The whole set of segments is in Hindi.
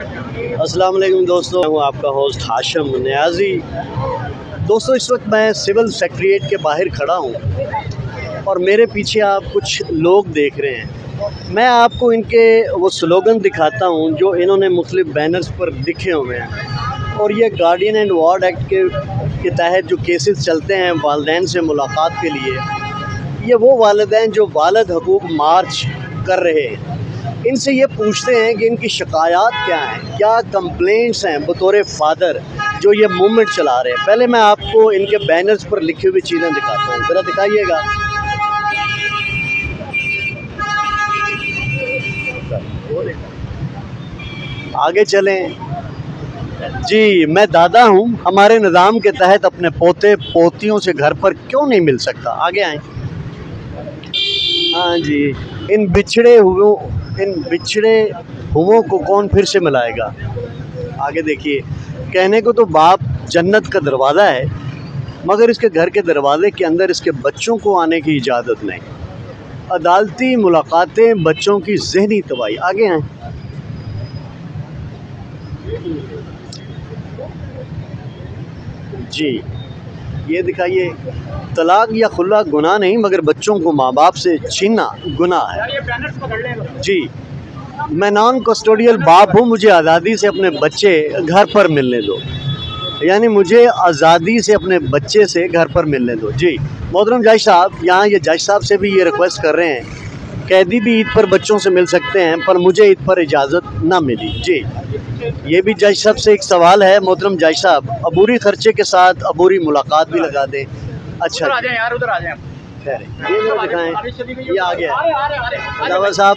अस्सलाम वालेकुम दोस्तों, मैं हूँ आपका होस्ट हाशिम नियाज़ी। दोस्तों, इस वक्त मैं सिविल सेक्रेटेरिएट के बाहर खड़ा हूँ और मेरे पीछे आप कुछ लोग देख रहे हैं। मैं आपको इनके वो स्लोगन दिखाता हूँ जो इन्होंने मुख्तलिफ बैनर्स पर लिखे हुए हैं। और ये गार्डियन एंड वार्ड एक्ट के तहत जो केसेस चलते हैं वालिदैन से मुलाकात के लिए, ये वो वालिदैन जो वालिद हकूक़ मार्च कर रहे हैं, इनसे ये पूछते हैं कि इनकी शिकायत क्या हैं, क्या कंप्लेंट्स हैं बतौर फ़ादर जो ये मूवमेंट चला रहे हैं। पहले मैं आपको इनके बैनर्स पर लिखी हुई चीज़ें दिखाता हूँ, ज़रा दिखाइएगा। आगे चलें जी। मैं दादा हूँ, हमारे निज़ाम के तहत अपने पोते पोतियों से घर पर क्यों नहीं मिल सकता। आगे आएँ। हाँ जी। इन बिछड़े हुओं को कौन फिर से मिलाएगा। आगे देखिए। कहने को तो बाप जन्नत का दरवाज़ा है, मगर इसके घर के दरवाज़े के अंदर इसके बच्चों को आने की इजाज़त नहीं। अदालती मुलाकातें बच्चों की ज़हनी तबाही। आगे हैं जी। ये दिखाइए। तलाक या खुला गुनाह नहीं, मगर बच्चों को माँ बाप से छीनना गुनाह है जी। मैं नॉन कस्टोडियल बाप हूँ, मुझे आज़ादी से अपने बच्चे घर पर मिलने दो। यानी मुझे आज़ादी से अपने बच्चे से घर पर मिलने दो जी। मोहतरम जज साहब, यहाँ ये जज साहब से भी ये रिक्वेस्ट कर रहे हैं, कैदी भी ईद पर बच्चों से मिल सकते हैं, पर मुझे ईद पर इजाज़त ना मिली जी। ये भी जज साहब से एक सवाल है। मोहतरम जज साहब, अबूरी खर्चे के साथ अबूरी मुलाकात भी लगा दें। अच्छा, आ जाए यार, उधर आ जाए। ये ज़रा दिखाएं। ये आ गया दावा साहब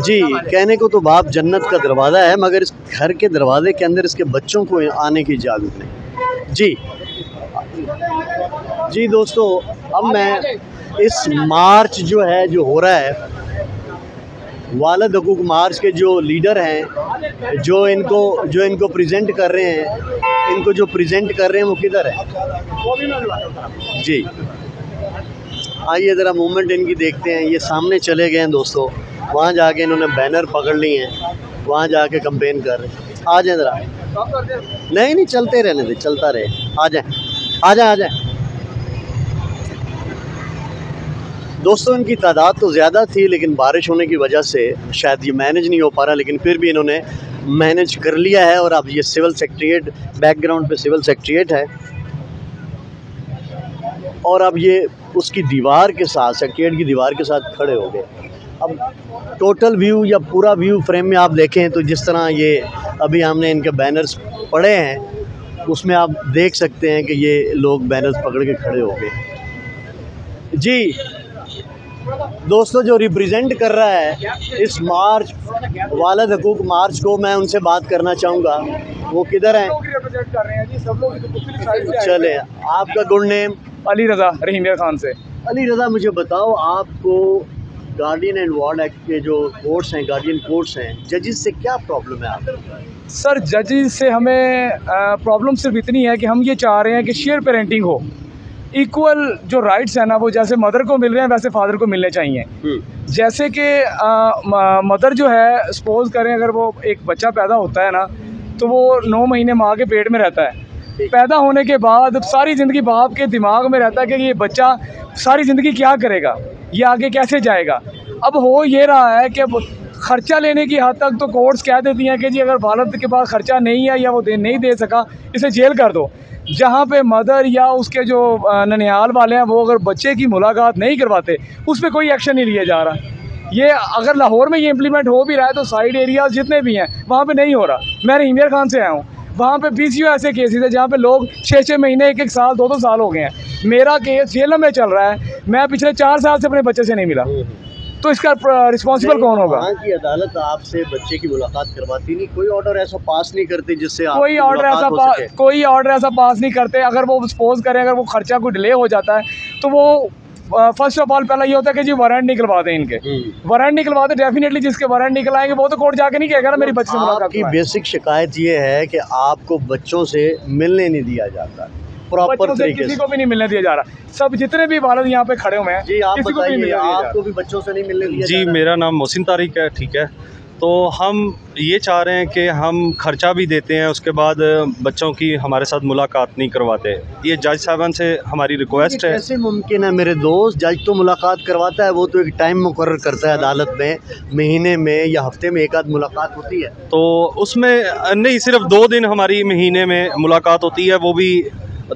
जी। कहने को तो बाप जन्नत का दरवाज़ा है, मगर इस घर के दरवाजे के अंदर इसके बच्चों को आने की इजाज़त नहीं जी। जी दोस्तों, अब मैं इस मार्च जो है जो हो रहा है, वालिद हकूक़ मार्च के जो लीडर हैं, जो इनको प्रेजेंट कर रहे हैं, वो किधर है जी। आइए ज़रा मूवमेंट इनकी देखते हैं। ये सामने चले गए हैं दोस्तों, वहाँ जाके इन्होंने बैनर पकड़ लिए हैं, वहाँ जाके कंपेन कर रहे हैं। आ जाए ज़रा। नहीं, चलते रहने दे, चलता रहे। आ जाए दोस्तों। इनकी तादाद तो ज़्यादा थी, लेकिन बारिश होने की वजह से शायद ये मैनेज नहीं हो पा रहा, लेकिन फिर भी इन्होंने मैनेज कर लिया है। और अब ये सिविल सेक्रेटेरिएट, बैकग्राउंड पे सिविल सेक्रेटेरिएट है, और अब ये उसकी दीवार के साथ, सेक्रेटेरिएट की दीवार के साथ खड़े हो गए। अब टोटल व्यू या पूरा व्यू फ्रेम में आप देखें तो जिस तरह ये अभी हमने इनके बैनर्स पढ़े हैं, उसमें आप देख सकते हैं कि ये लोग बैनर्स पकड़ के खड़े हो गए जी। दोस्तों, जो रिप्रेजेंट कर रहा है इस मार्च, वालिद हकूक़ मार्च को, मैं उनसे बात करना चाहूँगा। वो किधर हैं? चले, आपका गुड नेम? अली रज़ा, रहीमिया खान से। अली रज़ा, मुझे बताओ, आपको गार्डियन एंड वार्ड एक्ट के जो कोर्ट्स हैं, गार्डियन कोर्ट्स हैं, जजेस से क्या प्रॉब्लम है आपको? सर, जजेस से हमें प्रॉब्लम सिर्फ इतनी है कि हम ये चाह रहे हैं कि शेयर पेरेंटिंग हो, इक्वल जो राइट्स हैं ना, वो जैसे मदर को मिल रहे हैं वैसे फादर को मिलने चाहिए। जैसे कि मदर जो है, सपोज़ करें अगर वो एक बच्चा पैदा होता है ना, तो वो 9 महीने माँ के पेट में रहता है। पैदा होने के बाद सारी ज़िंदगी बाप के दिमाग में रहता है कि ये बच्चा सारी ज़िंदगी क्या करेगा, ये आगे कैसे जाएगा। अब हो ये रहा है कि ख़र्चा लेने की हद तक तो कोर्ट्स कह देती हैं कि जी अगर वालिद के पास ख़र्चा नहीं है या वो नहीं दे सका, इसे जेल कर दो। जहाँ पे मदर या उसके जो ननिहाल वाले हैं, वो अगर बच्चे की मुलाकात नहीं करवाते, उस पर कोई एक्शन नहीं लिया जा रहा। ये अगर लाहौर में ये इम्प्लीमेंट हो भी रहा है तो साइड एरियाज़ जितने भी हैं वहाँ पे नहीं हो रहा। मैं रहीमिया खान से आया हूँ, वहाँ पे PCO ऐसे केसेस है जहाँ पे लोग 6-6 महीने, 1-1 साल, 2-2 साल हो गए हैं। मेरा केस जेल में चल रहा है, मैं पिछले 4 साल से अपने बच्चे से नहीं मिला, तो इसका रिस्पॉन्सिबल कौन होगा? वहाँ की अदालत आपसे बच्चे की मुलाकात करवाती नहीं, कोई ऑर्डर ऐसा पास नहीं करती जिससे कोई ऑर्डर ऐसा पास नहीं करते। अगर वो सपोज करें, अगर वो खर्चा कोई डिले हो जाता है तो वो फर्स्ट ऑफ ऑल पहला ये होता है कि जी वारंट निकलवाते हैं इनके। वारंट निकलवाते डेफिनेटली, जिसके वारंट निकल आएंगे वो तो कोर्ट जाके नहीं कहेगा ना मेरी बच्चे से मुलाकात की। बेसिक शिकायत ये है कि आपको बच्चों से मिलने नहीं दिया जाता प्रॉपर तरीके से, किसी को भी नहीं मिलने दिया जा रहा। सब जितने भी वालिद यहाँ पे खड़े हुए हैं जी, आप बताइए, आपको भी बच्चों से नहीं मिलने दिया जी? मेरा नाम मोहसिन तारिक है, ठीक है। तो हम ये चाह रहे हैं कि हम खर्चा भी देते हैं, उसके बाद बच्चों की हमारे साथ मुलाकात नहीं करवाते। ये जज साहबान से हमारी रिक्वेस्ट है। कैसे मुमकिन है मेरे दोस्त, जज तो मुलाकात करवाता है, वो तो एक टाइम मुकर्रर करता है अदालत में, महीने में या हफ्ते में एक आध मुलाकात होती है। तो उसमें नहीं, सिर्फ 2 दिन हमारी महीने में मुलाकात होती है, वो भी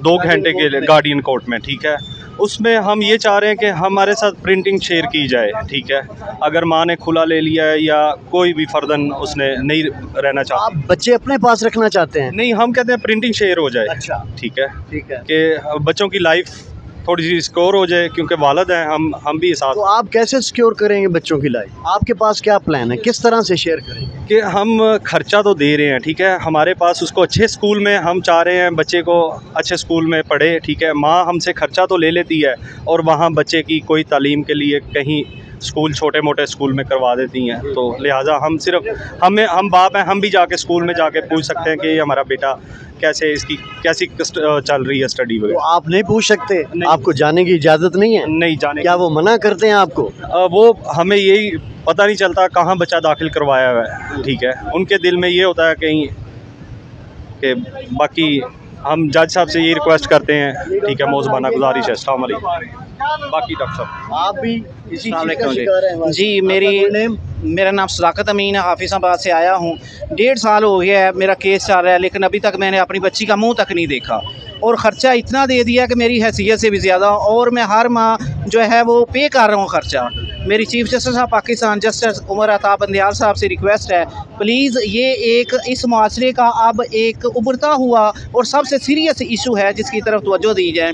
2 घंटे के लिए गार्डियन कोर्ट में, ठीक है। उसमें हम ये चाह रहे हैं कि हमारे साथ प्रिंटिंग शेयर की जाए, ठीक है। अगर माँ ने खुला ले लिया है या कोई भी फर्दन उसने नहीं रहना चाहता, आप बच्चे अपने पास रखना चाहते हैं? नहीं, हम कहते हैं प्रिंटिंग शेयर हो जाए। अच्छा, ठीक है, ठीक है कि बच्चों की लाइफ थोड़ी सी सिक्योर हो जाए, क्योंकि वालिद हैं हम भी साथ। तो आप कैसे सिक्योर करेंगे बच्चों की लाइफ? आपके पास क्या प्लान है, किस तरह से शेयर करेंगे? कि हम खर्चा तो दे रहे हैं, ठीक है, हमारे पास उसको अच्छे स्कूल में हम चाह रहे हैं बच्चे को अच्छे स्कूल में पढ़े, ठीक है। माँ हमसे खर्चा तो ले लेती है और वहाँ बच्चे की कोई तालीम के लिए कहीं स्कूल, छोटे मोटे स्कूल में करवा देती हैं। तो लिहाजा हम सिर्फ हम बाप हैं, हम भी जाके स्कूल में जाके पूछ सकते हैं कि ये हमारा बेटा कैसे, इसकी कैसी चल रही है स्टडी तो वगैरह। आप नहीं पूछ सकते? आपको जाने की इजाज़त नहीं है? नहीं जाने। क्या वो मना करते हैं आपको? वो हमें यही पता नहीं चलता कहाँ बच्चा दाखिल करवाया हुआ है, ठीक है। उनके दिल में ये होता है कहीं कि, बाकी हम जज साहब से ये रिक्वेस्ट करते हैं, ठीक है, मौज़बाना गुजारिश है। अस्सलाम वालेकुम। बाकी डॉक्टर साहब आप भी इसी चीज़ का जी, शिकार हैं? जी नेम? मेरा नाम सदाकत अमीन है, हाफिज़ाबाद से आया हूँ। 1.5 साल हो गया है मेरा केस चल रहा है, लेकिन अभी तक मैंने अपनी बच्ची का मुंह तक नहीं देखा, और ख़र्चा इतना दे दिया कि मेरी हैसियत से भी ज़्यादा, और मैं हर माह जो है वो पे कर रहा हूँ ख़र्चा। मेरी चीफ जस्टिस साहब पाकिस्तान जस्टिस उमर अता बंदियाल साहब से रिक्वेस्ट है, प्लीज़ ये एक इस माशरे का अब एक उभरता हुआ और सबसे सीरियस इशू है जिसकी तरफ तवज्जो दी जाए,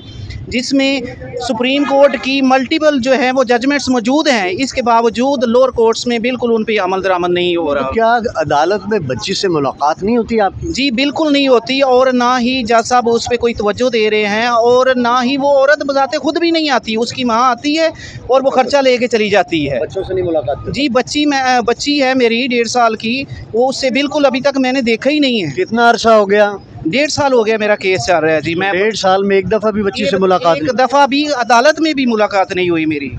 जिसमें सुप्रीम कोर्ट की मल्टीपल जो है वो जजमेंट्स मौजूद हैं, इसके बावजूद लोअर कोर्ट्स में बिल्कुल उन पर अमल दरामद नहीं हो रहा। क्या अदालत में बच्ची से मुलाकात नहीं होती आपकी? जी बिल्कुल नहीं होती, और ना ही जज साहब उस पर कोई तवज्जो दे रहे हैं, और ना ही वो औरत बजाते खुद भी नहीं आती, उसकी माँ आती है और वो खर्चा लेके चली जाती है। बच्चों से नहीं मुलाकात करती? जी बच्ची है मेरी 1.5 साल की, वो उससे बिल्कुल अभी तक मैंने देखा ही नहीं है। कितना अरसा हो गया? 1.5 साल हो गया मेरा केस चल रहा है जी। मैं 1.5 साल में एक दफ़ा भी बच्ची से मुलाकात एक दफ़ा भी अदालत में भी मुलाकात नहीं हुई मेरी,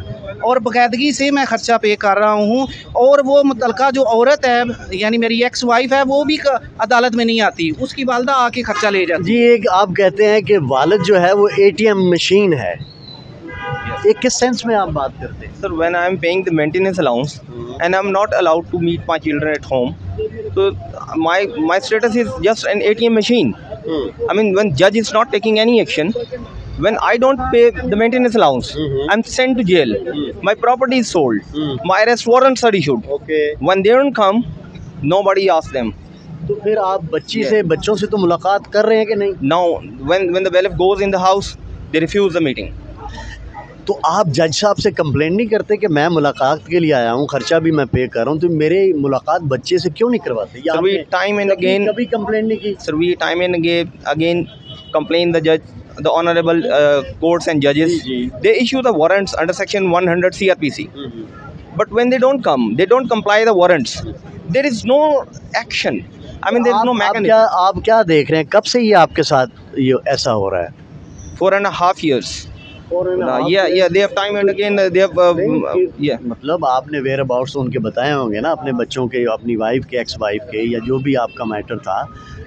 और बाकायदगी से मैं खर्चा पे कर रहा हूँ, और वो मुतलका जो औरत है यानी मेरी एक्स वाइफ है वो भी अदालत में नहीं आती, उसकी वालदा आके खर्चा ले जाती। जी, एक आप कहते हैं कि वालिद जो है वो ATM मशीन है, एक किस सेंस में आप बात करते हैं? Sir, when I am paying the maintenance allowance and I am not allowed to meet my children at home, so my status is just an ATM machine. I mean, when judge is not taking any action, when I don't pay the maintenance allowance, I'm sent to jail. My property is sold. My arrest warrants are issued. Okay, When they don't come, nobody asks them. तो फिर आप बच्चों से तो मुलाकात कर रहे हैं कि नहीं? Now, when the bailiff goes in the house, they refuse the meeting. तो आप जज साहब से कंप्लेंट नहीं करते कि मैं मुलाकात के लिए आया हूँ, खर्चा भी मैं पे कर रहा हूँ, तो मेरे मुलाकात बच्चे से क्यों नहीं करवाते? Sir, we time and again, कभी कंप्लेंट नहीं की? sir, we time and again complain the judge, the honorable courts and judges. They issue the warrants under section 100 CRPC. But when they don't come, they don't comply the warrants. There is no action. I mean, there is no mechanism. आप क्या देख रहे हैं, कब से ये आपके साथ ये ऐसा हो रहा है? 4.5 years. Yeah, they have time and again they have yeah. मतलब आपने वेयर अबाउट्स उनके बताए होंगे ना, अपने बच्चों के, अपनी वाइफ के, एक्स वाइफ के, या जो भी आपका मैटर था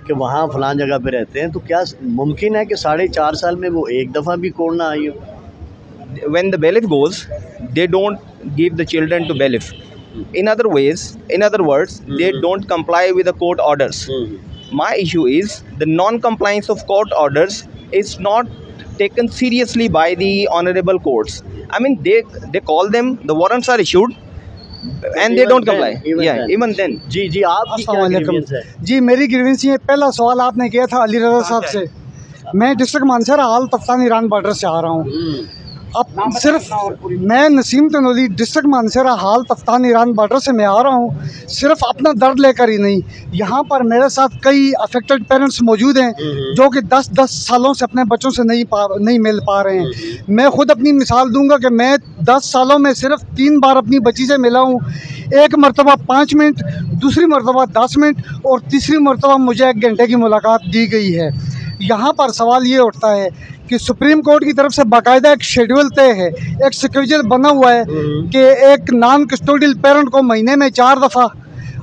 कि वहाँ फलां जगह पे रहते हैं, तो क्या मुमकिन है कि 4.5 साल में वो एक दफ़ा भी कोर्ट ना आई हो? When the bailiff goes, they don't give the children to bailiff. In other words, they don't comply with the court orders. My issue is the non-compliance of court orders is not taken seriously by the honorable courts. I mean, they call them, the warrants are issued, and they don't comply. Even then. जी जी, आपकी क्या ग्रीवेंस है? जी मेरी ग्रीवेंस ये पहला सवाल आपने किया था अली रज़ा साहब से। मैं डिस्ट्रिक्ट मानसर हाल तफ्तान ईरान बॉर्डर से आ रहा हूँ। अब सिर्फ मैं नसीम तनोली डिस्ट्रिक्ट मानसरा हाल तफ्तान ईरान बॉर्डर से मैं आ रहा हूँ, सिर्फ अपना दर्द लेकर ही नहीं। यहाँ पर मेरे साथ कई अफेक्टेड पेरेंट्स मौजूद हैं जो कि 10-10 सालों से अपने बच्चों से नहीं मिल पा रहे हैं। मैं खुद अपनी मिसाल दूंगा कि मैं 10 सालों में सिर्फ 3 बार अपनी बच्ची से मिला हूँ। एक मरतबा 5 मिनट, दूसरी मरतबा 10 मिनट और तीसरी मरतबा मुझे 1 घंटे की मुलाकात दी गई है। यहाँ पर सवाल ये उठता है कि सुप्रीम कोर्ट की तरफ से बाकायदा एक शेड्यूल तय है, एक स्केड्यूल बना हुआ है कि एक नॉन कस्टोडियल पेरेंट को महीने में 4 दफ़ा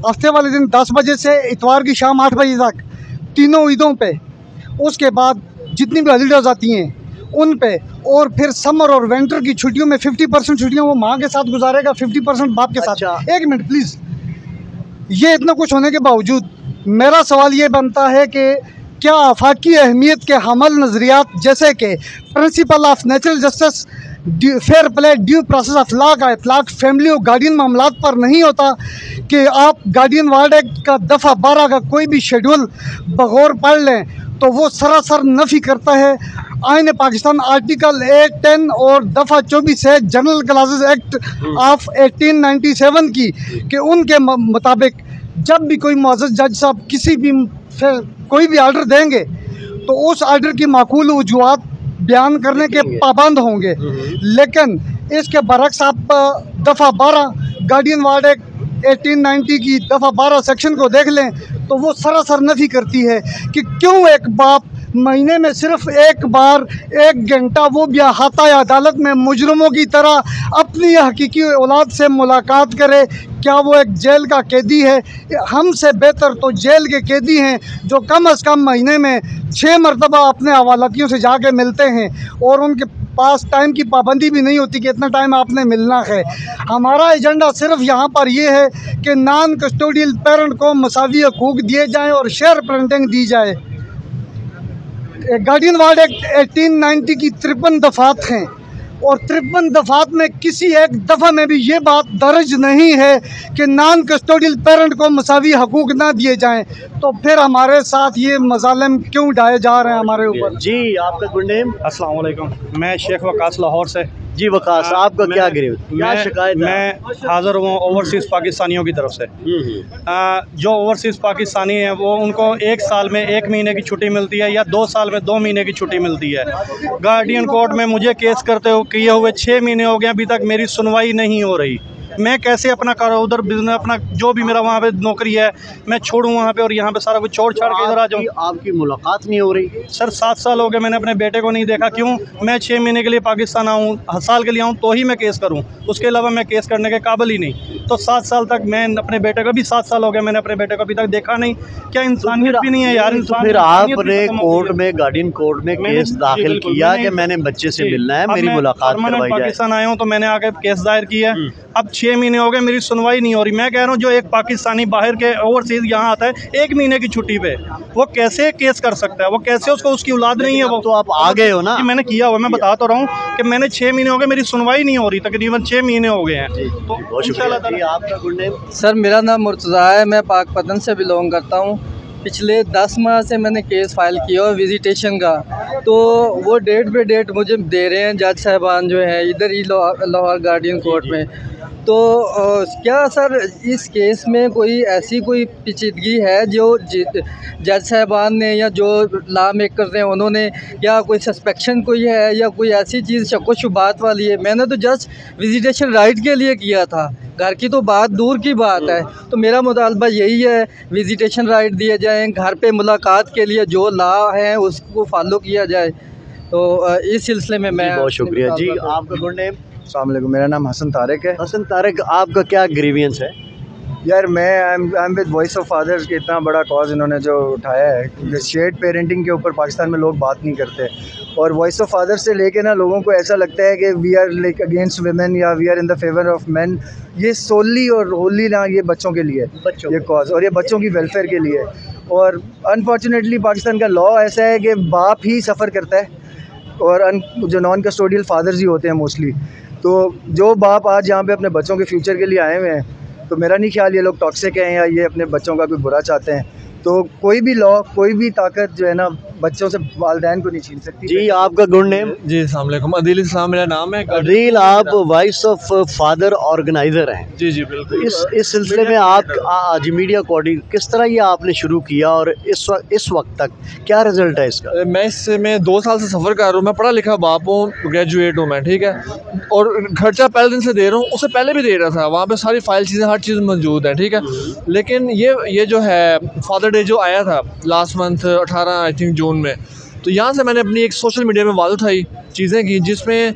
हफ्ते वाले दिन 10 बजे से इतवार की शाम 8 बजे तक तीनों ईदों पे, उसके बाद जितनी भी हॉलीडेज आती हैं उन पे, और फिर समर और विंटर की छुट्टियों में 50% छुट्टियाँ वो माँ के साथ गुजारेगा, 50% बाप के साथ। अच्छा। एक मिनट प्लीज़, ये इतना कुछ होने के बावजूद मेरा सवाल ये बनता है कि क्या आफाकी अहमियत के हमल नज़रियात जैसे कि principle of natural justice, fair play, due process of law का इतलाक फैमिली और गार्डियन मामलात पर नहीं होता कि आप गार्डियन वार्ड एक्ट का दफ़ा 12 का कोई भी शेड्यूल बगौर पढ़ लें तो वो सरासर नफ़ी करता है आईन पाकिस्तान आर्टिकल 810 और दफ़ा 24 है जनरल क्लासेस एक्ट ऑफ 1897 की, कि उनके मुताबिक जब भी कोई मुअज़्ज़ज़ जज साहब किसी भी कोई भी आर्डर देंगे तो उस आर्डर की माकूल वजूहात बयान करने के पाबंद होंगे। लेकिन इसके बरक्स आप दफ़ा 12 गार्डियन वार्ड एक्ट 1890 की दफ़ा 12 सेक्शन को देख लें तो वो सरासर नफ़ी करती है कि क्यों एक बाप महीने में सिर्फ एक बार 1 घंटा वो भी अहाता अदालत में मुजरमों की तरह अपनी हकीकी औलाद से मुलाकात करे। क्या वो एक जेल का कैदी है? हमसे बेहतर तो जेल के कैदी हैं जो कम से कम महीने में 6 मरतबा अपने हवालातियों से जाके मिलते हैं और उनके पास टाइम की पाबंदी भी नहीं होती कि इतना टाइम आपने मिलना है। हमारा एजेंडा सिर्फ यहाँ पर ये है कि नॉन कस्टोडियल पेरेंट को मसावी हकूक़ दिए जाएँ और शेयर पेरेंटिंग दी जाए। गार्डियन वार्ड एक्ट 1890 की 53 दफ़ात हैं और 53 दफ़ात में किसी एक दफ़ा में भी ये बात दर्ज नहीं है कि नॉन कस्टोडियल पेरेंट को मसावी हकूक़ ना दिए जाएं। तो फिर हमारे साथ ये मज़ालिम क्यों ढाए जा रहे हैं हमारे ऊपर? जी, आपका गुड नेम? अस्सलाम वालेकुम, मैं शेख वकास लाहौर से। जी वकास, आपका क्या गिरफ्त, क्या शिकायत है? मैं हाज़िर हुआ ओवरसीज़ पाकिस्तानियों की तरफ से। जो ओवरसीज़ पाकिस्तानी हैं वो उनको 1 साल में 1 महीने की छुट्टी मिलती है या 2 साल में 2 महीने की छुट्टी मिलती है। गार्डियन कोर्ट में मुझे केस करते किए हुए 6 महीने हो गए, अभी तक मेरी सुनवाई नहीं हो रही। मैं कैसे अपना करो उधर बिजनेस, अपना जो भी मेरा वहाँ पे नौकरी है मैं छोड़ूँ वहाँ पे और यहाँ पे सारा कुछ छोड़ छाड़ के इधर आ जाऊँ? आपकी मुलाकात नहीं हो रही? सर 7 साल हो गए मैंने अपने बेटे को नहीं देखा। क्यों? मैं 6 महीने के लिए पाकिस्तान आऊँ, साल के लिए आऊँ तो ही मैं केस करूँ, उसके अलावा मैं केस करने के काबिल ही नहीं। तो 7 साल तक मैं अपने बेटे को भी 7 साल हो गए मैंने अपने बेटे को अभी तक देखा नहीं। क्या इंसानियत भी नहीं है यार? तो फिर आपने कोर्ट में, गार्डियन कोर्ट में केस दाखिल किया कि मैंने बच्चे से मिलना है, मेरी मुलाकात करवाई जाए? पाकिस्तान आया हूँ तो मैंने आके केस दायर किया है। अब 6 महीने हो गए मेरी सुनवाई नहीं हो रही। मैं कह रहा हूँ जो एक पाकिस्तानी बाहर के ओवरसीज़ यहाँ आता है 1 महीने की छुट्टी पे, वो कैसे केस कर सकता है? वो कैसे, उसको उसकी औलाद नहीं है वो? तो आप आ गए हो ना? मैंने किया हुआ, मैं बता तो रहा हूँ कि मैंने 6 महीने हो गए मेरी सुनवाई नहीं हो रही, तकरीबन 6 महीने हो गए हैं। बहुत शुक्रिया। आपका गुड नेम? सर मेरा नाम मुर्तज़ा है, मैं पाकपतन से बिलोंग करता हूँ। पिछले 10 माह से मैंने केस फाइल किया और विजिटेशन का, तो वो डेट पे डेट मुझे दे रहे हैं जज साहबान जो है इधर ही लाहौर गार्डियन कोर्ट में। तो क्या सर इस केस में कोई ऐसी कोई पेचीदगी है जो जज साहबान ने या जो लॉ मेकर हैं उन्होंने, या कोई सस्पेक्शन कोई है या कोई ऐसी चीज़ शक व शुबात वाली है? मैंने तो जस्ट विजिटेशन राइट के लिए किया था, घर की तो बात दूर की बात है। तो मेरा मुतालबा यही है विजिटेशन राइट दिए जाएँ, घर पे मुलाकात के लिए जो लॉ है उसको फॉलो किया जाए। तो इस सिलसिले में मैं बहुत शुक्रिया जी। आपका गुड नेम? अस्सलाम वालेकुम, मेरा नाम हसन तारिक है। हसन तारिक, आपका क्या ग्रीवियंस है? यार मैं I am with voice of fathers के, इतना बड़ा कॉज इन्होंने जो उठाया है, शेयर्ड पेरेंटिंग के ऊपर पाकिस्तान में लोग बात नहीं करते, और वॉइस ऑफ फादर्स से लेके ना लोगों को ऐसा लगता है कि we are like against women या we are in the favour of men. ये सोली और होली ना ये बच्चों के लिए ये कॉज, और ये बच्चों की वेलफेयर के लिए। और अनफॉर्चुनेटली पाकिस्तान का लॉ ऐसा है कि बाप ही सफ़र करता है और जो नॉन कस्टोडियल फादर्स ही होते हैं मोस्टली। तो जो बाप आज यहाँ पे अपने बच्चों के फ्यूचर के लिए आए हुए हैं, तो मेरा नहीं ख्याल ये लोग टॉक्सिक हैं या ये अपने बच्चों का कोई बुरा चाहते हैं। तो कोई भी लॉ, कोई भी ताकत जो है ना बच्चों से वालिदैन को नहीं छीन सकती। जी आपका गुड नेम? जी अस्सलाम वालेकुम, अदील इस्लाम मेरा नाम है। अदील, आप वॉइस ऑफ फादर ऑर्गेनाइज़र हैं? जी जी बिल्कुल। इस सिलसिले में आप आज मीडिया कोऑर्डिनेटर, किस तरह ये आपने शुरू किया और इस वक्त तक क्या रिज़ल्ट है इसका? मैं इससे 2 साल से सफ़र कर रहा हूँ। मैं पढ़ा लिखा बाप हूँ, ग्रेजुएट हूँ मैं, ठीक है, और खर्चा पहले दिन से दे रहा हूँ, उससे पहले भी दे रहा था। वहाँ पर सारी फाइल चीज़ें, हर चीज़ मौजूद है, ठीक है। लेकिन ये जो है फादर डे जो आया था लास्ट मंथ 18 आई थिंक जून में, तो तो यहाँ से मैंने अपनी एक सोशल मीडिया में आवाज़ उठाई, चीज़ें की जिसमें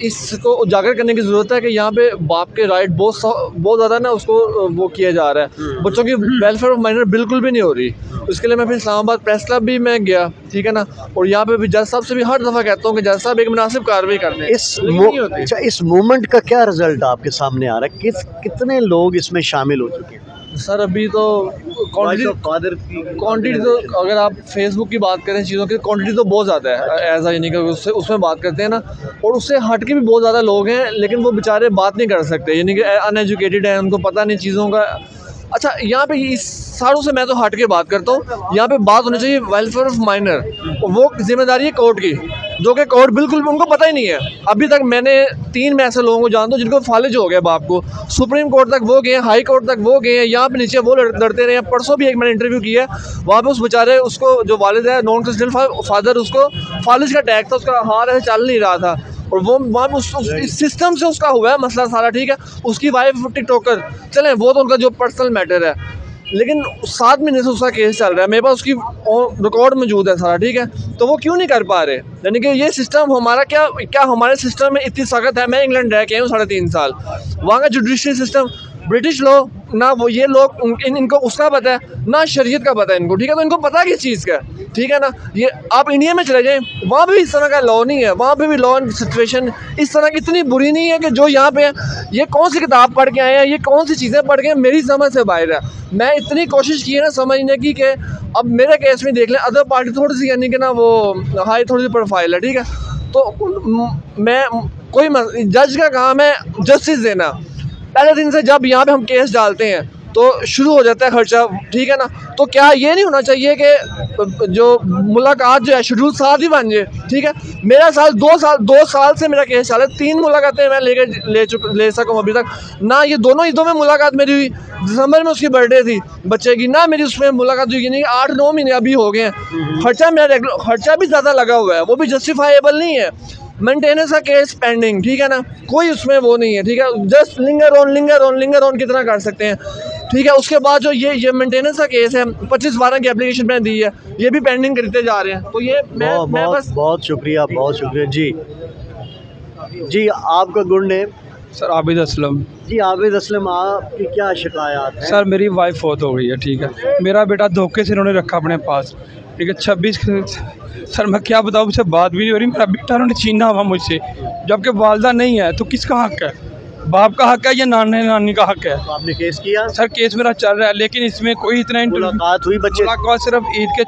इसको उजागर करने की ज़रूरत है कि यहाँ पे बाप के राइट बहुत ज़्यादा ना उसको वो किया जा रहा है, बच्चों की वेलफेयर ऑफ माइनर बिल्कुल भी नहीं हो रही। उसके लिए मैं फिर इस्लामाबाद प्रेस क्लब भी मैं गया, ठीक है ना, और यहाँ पे भी जज साहब से भी हर दफ़ा कहता हूँ कि जज साहब एक मुनासिब कार्रवाई कर दें। इस मूवमेंट का क्या रिजल्ट आपके सामने आ रहा है? कितने लोग इसमें शामिल हो चुके हैं? सर अभी तो क्वान्टिटी तो अगर आप फेसबुक की बात करें चीज़ों की क्वान्टिटी तो बहुत ज़्यादा है, ऐसा ही नहीं कि उसमें बात करते हैं ना, और उससे हट के भी बहुत ज़्यादा लोग हैं, लेकिन वो बेचारे बात नहीं कर सकते, यानी कि अनएजुकेटेड हैं, उनको पता नहीं चीज़ों का। अच्छा, यहाँ पे इस सारों से मैं तो हट के बात करता हूँ, यहाँ पे बात होनी चाहिए वेलफेयर ऑफ माइनर, वो जिम्मेदारी है कोर्ट की, जो कि कोर्ट बिल्कुल उनको पता ही नहीं है। अभी तक मैंने 3 में ऐसे लोगों को जानता हूँ जिनको फालिज हो गया बाप को, सुप्रीम कोर्ट तक वो गए, हाई कोर्ट तक वो गए हैं, यहाँ पे नीचे वो लड़ते रहे हैं। परसों भी एक मैंने इंटरव्यू किया है, वहाँ पे उस बेचारे उसको जो वालिद है नॉन क्रिस्टियन फादर, उसको फालिज का अटैक था, उसका हाथ ऐसे चल नहीं रहा था, और वो वहाँ पे उस सिस्टम से उसका हुआ है मसला सारा, ठीक है। उसकी वाइफ टिकटॉकर, चलें वो तो उनका जो पर्सनल मैटर है, लेकिन 7 महीने से उसका केस चल रहा है, मेरे पास उसकी रिकॉर्ड मौजूद है सारा, ठीक है। तो वो क्यों नहीं कर पा रहे? यानी कि ये सिस्टम हमारा क्या हमारे सिस्टम में इतनी सख्त है। मैं इंग्लैंड रह के आया हूँ 3.5 साल, वहाँ का जुडिशरी सिस्टम ब्रिटिश लॉ ना, वो ये लोग इनको उसका पता है ना, शरीयत का पता है इनको, ठीक है। तो इनको पता किस चीज़ का, ठीक है ना। ये आप इंडिया में चले जाएं, वहाँ भी इस तरह का लॉ नहीं है, वहाँ पे भी लॉ सिचुएशन इस तरह की इतनी बुरी नहीं है कि जो यहाँ पे ये कौन सी किताब पढ़ के आए हैं, ये कौन सी चीज़ें पढ़ के मेरी समझ से बाहर है। मैं इतनी कोशिश की है ना समझने की कि अब मेरे केस में देख लें, अदर पार्टी थोड़ी सी यानी कि ना वो हाई थोड़ी सी प्रोफाइल है, ठीक है। तो मैं कोई जज का काम है जस्टिस देना। पहले दिन से जब यहाँ पे हम केस डालते हैं तो शुरू हो जाता है खर्चा, ठीक है ना। तो क्या ये नहीं होना चाहिए कि जो मुलाकात जो है शेड्यूल 7 ही बन जाए, ठीक है। मेरा 2 साल से मेरा केस चला है, 3 मुलाकातें मैं ले सका हूँ अभी तक ना। ये दोनों ईदों में मुलाकात मेरी हुई, दिसंबर में उसकी बर्थडे थी बच्चे की ना, मेरी उसमें मुलाकात हुई नहीं। 8-9 महीने अभी हो गए हैं। खर्चा मेरा रेगुलर खर्चा भी ज़्यादा लगा हुआ है, वो भी जस्टिफाइबल नहीं है। मेंटेनेंस का केस पेंडिंग, ठीक है ना, कोई उसमें वो नहीं है, ठीक है। जस्ट लिंगर ऑन कितना कर सकते हैं, ठीक है। उसके बाद जो ये मेंटेनेंस का केस है 25/12 की एप्लीकेशन मैंने दी है, ये भी पेंडिंग करते जा रहे हैं। तो ये मैं बस बहुत शुक्रिया जी। आपका good name? Sir Abid Aslam. जी आबिद असलम, आपकी क्या शिकायत है? सर मेरी वाइफ फौत हो गई है, ठीक है। मेरा बेटा धोखे से इन्होंने रखा अपने पास, ठीक है। 26 सर मैं क्या बताऊँ, मुझसे बात भी नहीं हो रही। मेरा बेटा उन्होंने छीना हुआ मुझसे, जबकि वालदा नहीं है। तो किसका हक है? बाप का हक है या नानी का हक है? तो आपने केस किया? सर केस मेरा चल रहा है, लेकिन इसमें कोई इतना मुलाकात हुई बच्चे? मुलाकात सिर्फ ईद के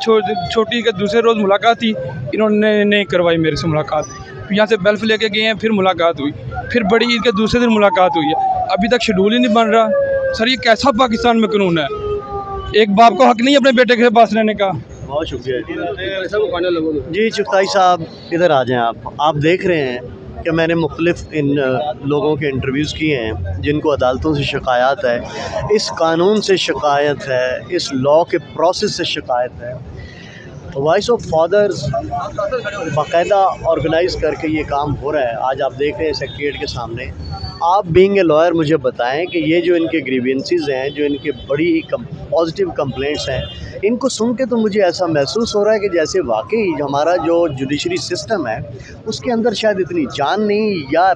छोटी के दूसरे रोज़ मुलाकात थी, इन्होंने नहीं करवाई मेरे से मुलाकात। यहाँ से बेल्फ लेके गए हैं, फिर मुलाकात हुई, फिर बड़ी ईद के दूसरे दिन मुलाकात हुई है। अभी तक शेड्यूल ही नहीं बन रहा। सर ये कैसा पाकिस्तान में कानून है? एक बाप को हक नहीं है अपने बेटे के पास रहने का। बहुत शुक्रिया जी। चुगताई साहब इधर आ जाएं। आप देख रहे हैं कि मैंने मुख्तलिफ इन लोगों के इंटरव्यूज़ किए हैं जिनको अदालतों से शिकायत है, इस कानून से शिकायत है, इस लॉ के प्रोसेस से शिकायत है। वॉइस ऑफ फादर्स बाकायदा ऑर्गेनाइज करके ये काम हो रहा है। आज आप देख रहे हैं सेक्रेटरीट के सामने। आप बीइंग ए लॉयर मुझे बताएं कि ये जो इनके ग्रीवेंसेस हैं, जो इनके बड़ी ही पॉजिटिव कंप्लेंट्स हैं, इनको सुन के तो मुझे ऐसा महसूस हो रहा है कि जैसे वाकई हमारा जो जुडिशरी सिस्टम है उसके अंदर शायद इतनी जान नहीं, या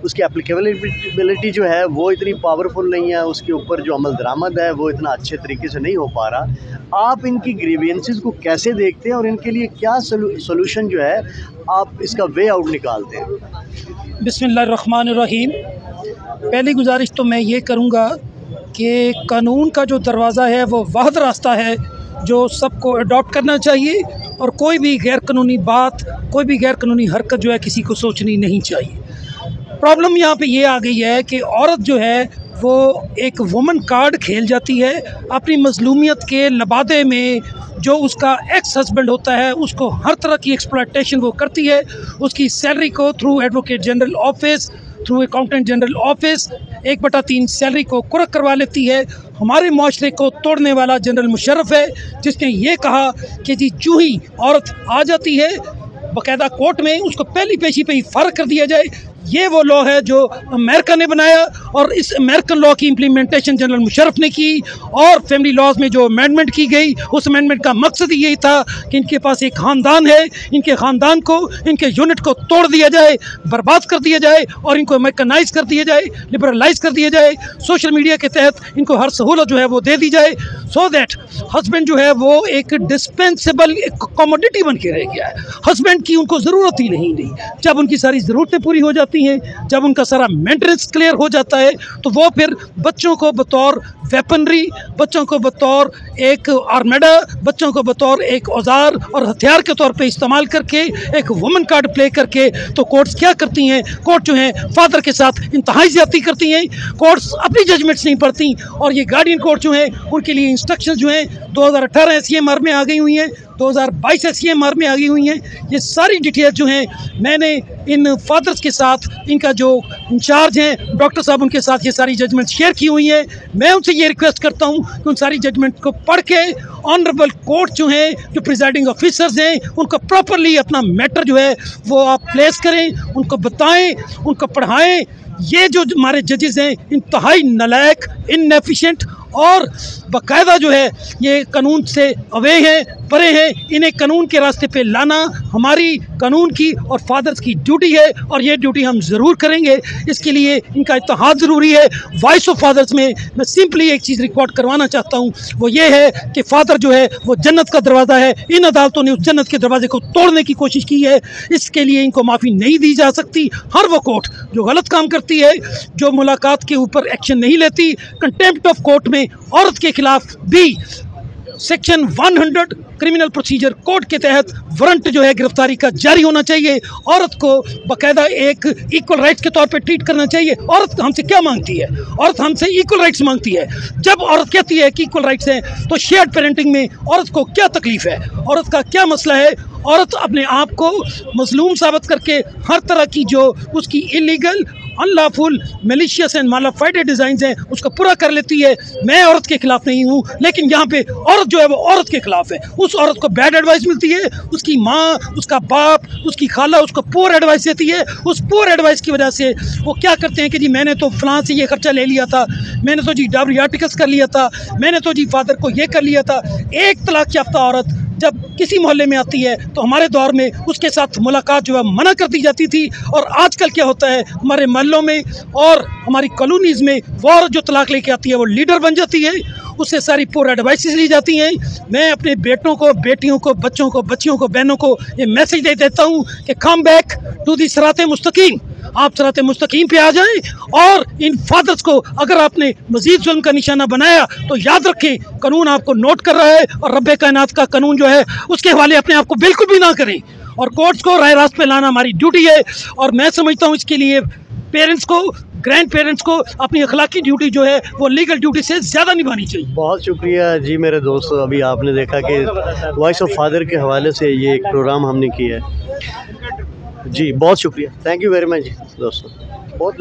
उसकी एप्लीकेबिलिटी जो है वो इतनी पावरफुल नहीं है, उसके ऊपर जो अमल दरामद है वो इतना अच्छे तरीके से नहीं हो पा रहा। आप इनकी ग्रीवेंसेस को कैसे देखते हैं और इनके लिए क्या सोल्यूशन जो है आप इसका वे आउट निकालते हैं? बिस्मिल्लाहिर्रहमानिर्रहीम। पहली गुजारिश तो मैं ये करूँगा कि कानून का जो दरवाज़ा है वो वाहिद रास्ता है जो सबको अडॉप्ट करना चाहिए, और कोई भी गैर कानूनी बात, कोई भी गैर कानूनी हरकत जो है किसी को सोचनी नहीं चाहिए। प्रॉब्लम यहाँ पे ये आ गई है कि औरत जो है वो एक वुमन कार्ड खेल जाती है अपनी मजलूमियत के लबादे में। जो उसका एक्स हस्बैंड होता है उसको हर तरह की एक्सप्लॉयटेशन वो करती है, उसकी सैलरी को through advocate general office, through accountant general office 1/3 salary को कुर्क करवा लेती है। हमारे माशरे को तोड़ने वाला जनरल मुशर्रफ है, जिसने ये कहा कि जी चूही औरत आ जाती है बाकायदा कोर्ट में, उसको पहली पेशी पे ही फ़र्क कर दिया जाए ये वो लॉ है जो अमेरिका ने बनाया और इस अमेरिकन लॉ की इम्प्लीमेंटेशन जनरल मुशर्रफ ने की। और फैमिली लॉज में जो अमेंडमेंट की गई उस अमेंडमेंट का मकसद यही था कि इनके पास एक ख़ानदान है, इनके ख़ानदान को, इनके यूनिट को तोड़ दिया जाए, बर्बाद कर दिया जाए और इनको अमेरिकनाइज कर दिया जाए, लिबरलाइज कर दिया जाए। सोशल मीडिया के तहत इनको हर सहूलत जो है वो दे दी जाए, सो दैट हस्बैंड जो है वो एक डिस्पेंसेबल कमोडिटी बन के रह गया है। हस्बैंड की उनको ज़रूरत ही नहीं रही। जब उनकी सारी ज़रूरतें पूरी हो जाती हैं, जब उनका सारा मेंटेनेंस क्लियर हो जाता है, तो वो फिर बच्चों को बतौर वेपनरी, बच्चों को बतौर एक आर्मेडा, बच्चों को बतौर एक औजार और हथियार के तौर पे इस्तेमाल करके एक वुमन कार्ड प्ले करके तो कोर्ट्स क्या करती हैं, कोर्ट जो हैं फादर के साथ इंतहाई ज़्यादती करती हैं। कोर्ट्स अपनी जजमेंट्स नहीं पढ़ती और ये गार्डियन कोर्ट जो हैं उनके लिए इंस्ट्रक्शन जो हैं 2018 SCMR में आ गई हुई हैं, 2022 SCMR में आ गई हुई हैं। ये सारी डिटेल जो हैं मैंने इन फादर्स के साथ, इनका जो इंचार्ज हैं डॉक्टर साहब, उनके साथ ये सारी जजमेंट शेयर की हुई हैं। मैं उनसे ये रिक्वेस्ट करता हूँ कि उन सारी जजमेंट को पढ़ के ऑनरेबल कोर्ट जो हैं, जो प्रिजाइडिंग ऑफिसर्स हैं, उनको प्रॉपरली अपना मैटर जो है वो आप प्लेस करें, उनको बताएं, उनको पढ़ाएं। ये जो हमारे जजेस हैं इंतहाई नालायक, इनएफिशिएंट और बाकायदा जो है ये कानून से अवे हैं, परे हैं। इन्हें कानून के रास्ते पे लाना हमारी कानून की और फादर्स की ड्यूटी है और ये ड्यूटी हम ज़रूर करेंगे। इसके लिए इनका इत्तेहाद ज़रूरी है। वॉइस ऑफ फादर्स में मैं सिंपली एक चीज़ रिकॉर्ड करवाना चाहता हूँ, वो ये है कि फादर जो है वो जन्नत का दरवाज़ा है। इन अदालतों ने उस जन्नत के दरवाजे को तोड़ने की कोशिश की है, इसके लिए इनको माफ़ी नहीं दी जा सकती। हर वो कोर्ट जो गलत काम करती है, जो मुलाकात के ऊपर एक्शन नहीं लेती, कंटेम्प्ट ऑफ कोर्ट में औरत के खिलाफ भी सेक्शन 100 क्रिमिनल प्रोसीजर कोड के तहत वारंट जो है गिरफ्तारी का जारी होना चाहिए। औरत को बाकायदा एक इक्वल राइट्स के तौर पे ट्रीट करना चाहिए। औरत हमसे क्या मांगती है? औरत हमसे इक्वल राइट्स मांगती है। जब औरत कहती है कि इक्वल राइट्स हैं, तो शेयर्ड पेरेंटिंग में औरत को क्या तकलीफ है? औरत का क्या मसला है? औरत अपने आप को मजलूम साबित करके हर तरह की जो उसकी illegal, unlawful, malicious and malafided designs हैं उसको पूरा कर लेती है। मैं औरत के खिलाफ नहीं हूँ, लेकिन यहाँ पे औरत जो है वो औरत के खिलाफ है। उस औरत को बैड एडवाइस मिलती है, उसकी माँ, उसका बाप, उसकी खाला उसको पुअर एडवाइस देती है। उस पुअर एडवाइस की वजह से वो क्या करते हैं कि जी मैंने तो फलां से ये खर्चा ले लिया था, मैंने तो जी डावरी आर्टिकल्स कर लिया था, मैंने तो जी फादर को ये कर लिया था। एक तलाक याफ्ता औरत जब किसी मोहल्ले में आती है तो हमारे दौर में उसके साथ मुलाकात जो है मना कर दी जाती थी। और आजकल क्या होता है, हमारे मोहल्लों में और हमारी कॉलोनीज़ में वो औरत जो तलाक लेके आती है वो लीडर बन जाती है, उससे सारी पूरा एडवाइसेस ली जाती हैं। मैं अपने बेटों को, बेटियों को, बच्चों को, बच्चियों को, बहनों को ये मैसेज दे देता हूँ कि कम बैक टू दी सिराते मुस्तकीम। आप सिराते मुस्तकीम पे आ जाएं और इन फादर्स को अगर आपने मजीद जुल्म का निशाना बनाया तो याद रखें कानून आपको नोट कर रहा है और रब्बे कायनात का कानून जो है उसके हवाले अपने आप को बिल्कुल भी ना करें। और कोर्ट्स को राह रास्त पे लाना हमारी ड्यूटी है और मैं समझता हूँ इसके लिए पेरेंट्स को, ग्रैंड पेरेंट्स को अपनी अखलाकी ड्यूटी जो है वो लीगल ड्यूटी से ज़्यादा निभानी चाहिए। बहुत शुक्रिया जी मेरे दोस्तों। अभी आपने देखा कि वॉइस ऑफ फादर के हवाले से ये एक प्रोग्राम हमने किया है जी। बहुत शुक्रिया, थैंक यू वेरी मच दोस्तों। बहुत